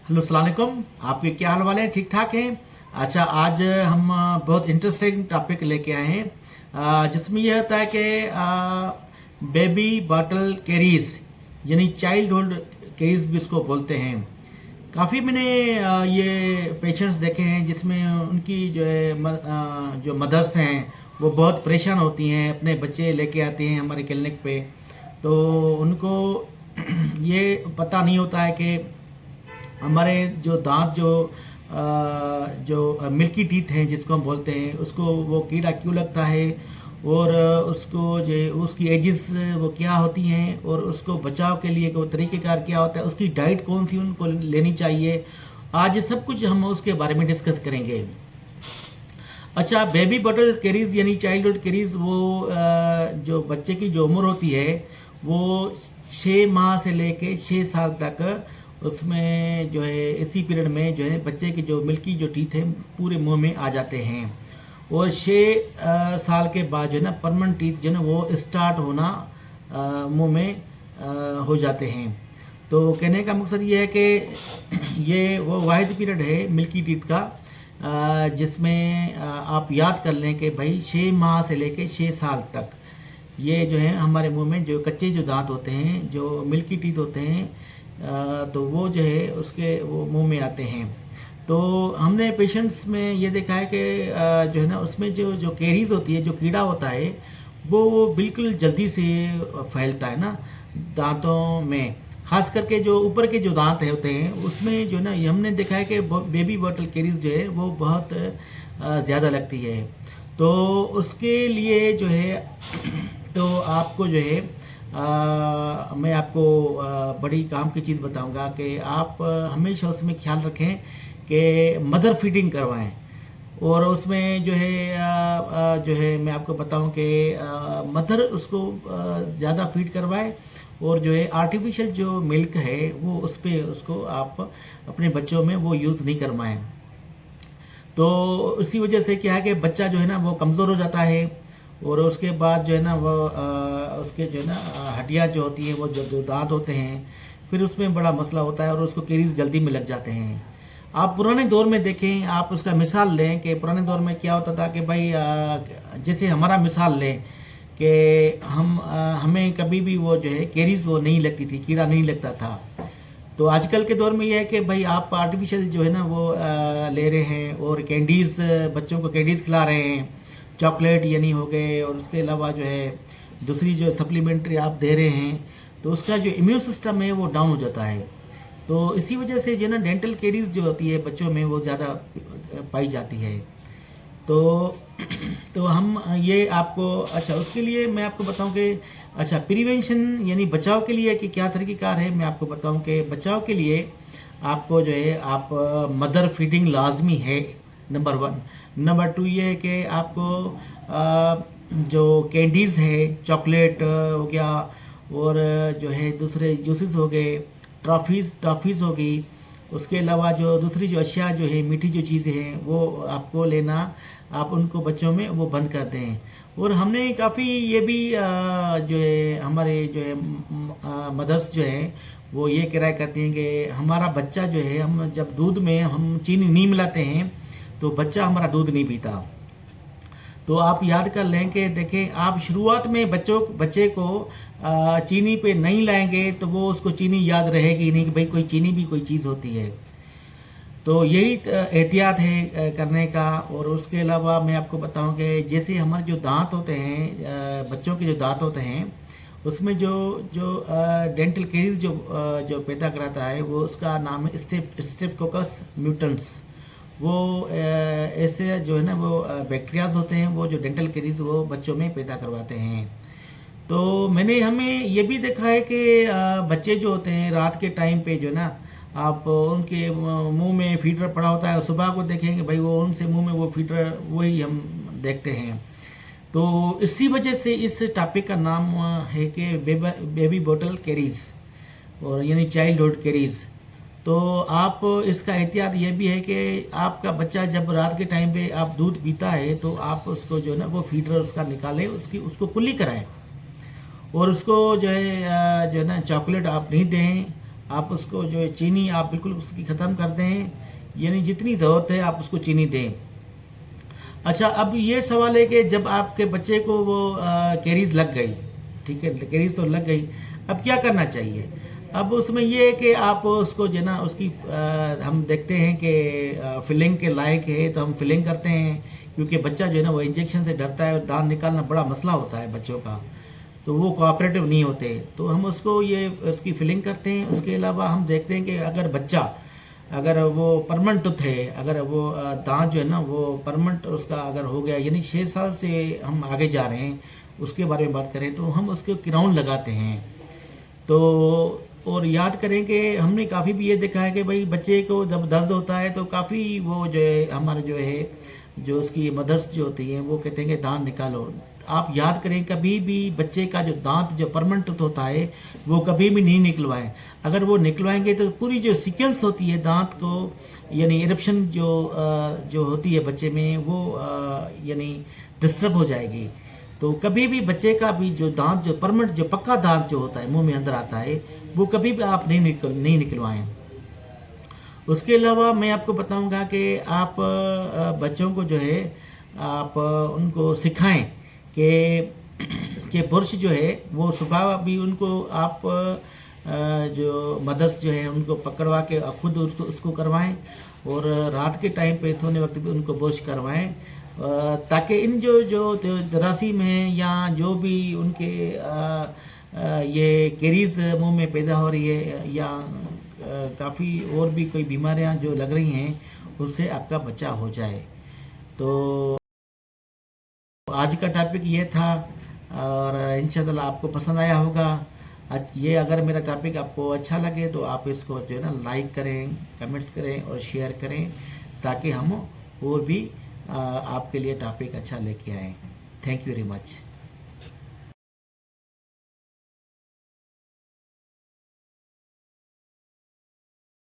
Hello अस्सलाम वालेकुम। आपके क्या हाल वाले हैं? ठीक ठाक हैं? अच्छा, आज हम बहुत इंटरेस्टिंग टॉपिक लेके आए हैं, जिसमें यह होता है कि बेबी बॉटल कैरीज यानी चाइल्ड होल्ड कैरीज भी इसको बोलते हैं। काफ़ी मैंने ये पेशेंट्स देखे हैं जिसमें उनकी जो है जो मदर्स हैं वो बहुत परेशान होती हैं, अपने बच्चे लेके आती हैं हमारे क्लिनिक पे। तो उनको ये पता नहीं होता है कि हमारे जो दांत जो मिल्की टीथ हैं जिसको हम बोलते हैं, उसको वो कीड़ा क्यों लगता है, और उसको जो उसकी एजिस वो क्या होती हैं, और उसको बचाव के लिए कोई तरीक़ेकार क्या होता है, उसकी डाइट कौन सी उनको लेनी चाहिए। आज सब कुछ हम उसके बारे में डिस्कस करेंगे। अच्छा, बेबी बॉटल कैरीज यानी चाइल्डहुड कैरीज वो जो बच्चे की जो उम्र होती है वो 6 माह से लेके 6 साल तक, उसमें जो है इसी पीरियड में जो है बच्चे के जो मिल्की जो टीथ है पूरे मुंह में आ जाते हैं। और 6 साल के बाद जो है ना परमानेंट टीथ जो है ना वो स्टार्ट होना मुंह में हो जाते हैं। तो कहने का मकसद ये है कि ये वो वाहिद पीरियड है मिल्की टीथ का, जिसमें आप याद कर लें कि भाई 6 माह से लेके 6 साल तक ये जो है हमारे मुंह में जो कच्चे जो दांत होते हैं, जो मिल्की टीथ होते हैं, तो वो जो है उसके वो मुंह में आते हैं। तो हमने पेशेंट्स में ये देखा है कि जो है ना उसमें जो जो कैरीज होती है, जो कीड़ा होता है वो बिल्कुल जल्दी से फैलता है ना दांतों में। खास करके जो ऊपर के जो दांत होते हैं उसमें जो है ना ये हमने देखा है कि बेबी बॉटल कैरीज जो है वो बहुत ज़्यादा लगती है। तो उसके लिए जो है तो आपको जो है मैं आपको बड़ी काम की चीज़ बताऊंगा कि आप हमेशा उसमें ख्याल रखें कि मदर फीडिंग करवाएं। और उसमें जो है मैं आपको बताऊं कि मदर उसको ज़्यादा फीड करवाएं, और जो है आर्टिफिशियल जो मिल्क है वो उस पर उसको आप अपने बच्चों में वो यूज़ नहीं करवाएं। तो इसी वजह से क्या है कि बच्चा जो है ना वो कमज़ोर हो जाता है, और उसके बाद जो है ना वो उसके जो है ना हड्डियाँ जो होती हैं वो जो दांत होते हैं फिर उसमें बड़ा मसला होता है और उसको कैरीज जल्दी में लग जाते हैं। आप पुराने दौर में देखें, आप उसका मिसाल लें कि पुराने दौर में क्या होता था कि भाई जैसे हमारा मिसाल लें कि हमें कभी भी वो जो है कैरीज वो नहीं लगती थी, कीड़ा नहीं लगता था। तो आजकल के दौर में ये है कि भाई आप आर्टिफिशियल जो है ना वो ले रहे हैं, और कैंडीज़ बच्चों को कैंडीज़ खिला रहे हैं, चॉकलेट यानी हो गए, और उसके अलावा जो है दूसरी जो सप्लीमेंट्री आप दे रहे हैं, तो उसका जो इम्यून सिस्टम है वो डाउन हो जाता है। तो इसी वजह से जो है ना डेंटल कैरीज जो होती है बच्चों में वो ज़्यादा पाई जाती है। तो तो हम ये आपको अच्छा उसके लिए मैं आपको बताऊं कि अच्छा प्रिवेंशन यानी बचाव के लिए कि क्या तरीक़ेकार है, मैं आपको बताऊं कि बचाव के लिए आपको जो है आप मदर फीडिंग लाजमी है, नंबर 1। नंबर 2 ये है कि आपको जो कैंडीज़ है, चॉकलेट हो गया, और जो है दूसरे जूसेस हो गए, टॉफ़ीज़ हो गई, उसके अलावा जो दूसरी जो अशिया जो है मीठी जो चीज़ें हैं वो आपको लेना, आप उनको बच्चों में वो बंद कर दें। और हमने काफ़ी ये भी जो है हमारे जो है मदर्स जो हैं वो ये किराया करती हैं कि हमारा बच्चा जो है हम जब दूध में हम चीनी नहीं मिलाते हैं तो बच्चा हमारा दूध नहीं पीता। तो आप याद कर लें कि देखें, आप शुरुआत में बच्चे को चीनी पे नहीं लाएंगे तो वो उसको चीनी याद रहेगी नहीं कि भाई कोई चीनी भी कोई चीज़ होती है। तो यही एहतियात है करने का। और उसके अलावा मैं आपको बताऊं कि जैसे हमारे जो दांत होते हैं, बच्चों के जो दांत होते हैं उसमें जो जो डेंटल कैरीज जो पैदा कराता है वो उसका नाम है स्ट्रेप्टोकोकस म्यूटेंट्स। वो ऐसे जो है ना वो बैक्टीरियाज होते हैं वो जो डेंटल कैरीज वो बच्चों में पैदा करवाते हैं। तो हमें ये भी देखा है कि बच्चे जो होते हैं रात के टाइम पे जो है ना आप उनके मुंह में फीडर पड़ा होता है, और सुबह को देखेंगे भाई वो उनसे मुंह में वो फीडर वही हम देखते हैं। तो इसी वजह से इस टॉपिक का नाम है कि बेबी बोतल कैरीज, और यानी चाइल्डहुड कैरीज। तो आप इसका एहतियात ये भी है कि आपका बच्चा जब रात के टाइम पे आप दूध पीता है तो आप उसको जो है ना वो फीडर उसका निकालें, उसको कुल्ली कराएं, और उसको जो है ना चॉकलेट आप नहीं दें, आप उसको जो है चीनी आप बिल्कुल उसकी ख़त्म कर दें, यानी जितनी ज़रूरत है आप उसको चीनी दें। अच्छा, अब ये सवाल है कि जब आपके बच्चे को वो कैरीज लग गई, ठीक है, कैरीज तो लग गई, अब क्या करना चाहिए? अब उसमें ये है कि आप उसको जो है ना उसकी हम देखते हैं कि फिलिंग के लायक है तो हम फिलिंग करते हैं, क्योंकि बच्चा जो है ना वो इंजेक्शन से डरता है और दांत निकालना बड़ा मसला होता है बच्चों का, तो वो कोऑपरेटिव नहीं होते, तो हम उसको ये उसकी फिलिंग करते हैं। उसके अलावा हम देखते हैं कि अगर बच्चा अगर वो परमानेंट टूथ है, अगर वो दांत जो है ना वो परमानेंट उसका अगर हो गया, यानी 6 साल से हम आगे जा रहे हैं, उसके बारे में बात करें तो हम उसको क्राउन लगाते हैं। तो और याद करें कि हमने काफ़ी भी ये देखा है कि भाई बच्चे को जब दर्द होता है तो काफ़ी वो जो है हमारे जो है जो उसकी मदर्स जो होती हैं वो कहते हैं कि दांत निकालो। आप याद करें कभी भी बच्चे का जो दांत जो परमानेंट होता है वो कभी भी नहीं निकलवाएं। अगर वो निकलवाएंगे तो पूरी जो सीक्वेंस होती है दांत को, यानी इरप्शन जो होती है बच्चे में वो यानी डिस्टर्ब हो जाएगी। तो कभी भी बच्चे का भी जो दांत जो परमानेंट जो पक्का दांत जो होता है मुंह में अंदर आता है वो कभी भी आप नहीं निकलवाएं। उसके अलावा मैं आपको बताऊंगा कि आप बच्चों को जो है आप उनको सिखाएं कि पुरुष जो है वो सुबह भी उनको आप जो मदर्स जो है उनको पकड़वा के खुद उसको करवाएं, और रात के टाइम पे सोने वक्त भी उनको ब्रश करवाएं, ताकि इन जो जो जरासीम हैं या जो भी उनके ये कैरीज मुंह में पैदा हो रही है या काफ़ी और भी कोई बीमारियां जो लग रही हैं उससे आपका बचाव हो जाए। तो आज का टॉपिक ये था और इंशाल्लाह आपको पसंद आया होगा। आज ये अगर मेरा टॉपिक आपको अच्छा लगे तो आप इसको जो है ना लाइक करें, कमेंट्स करें और शेयर करें, ताकि हम और भी आपके लिए टॉपिक अच्छा लेके आएँ। Thank you very much.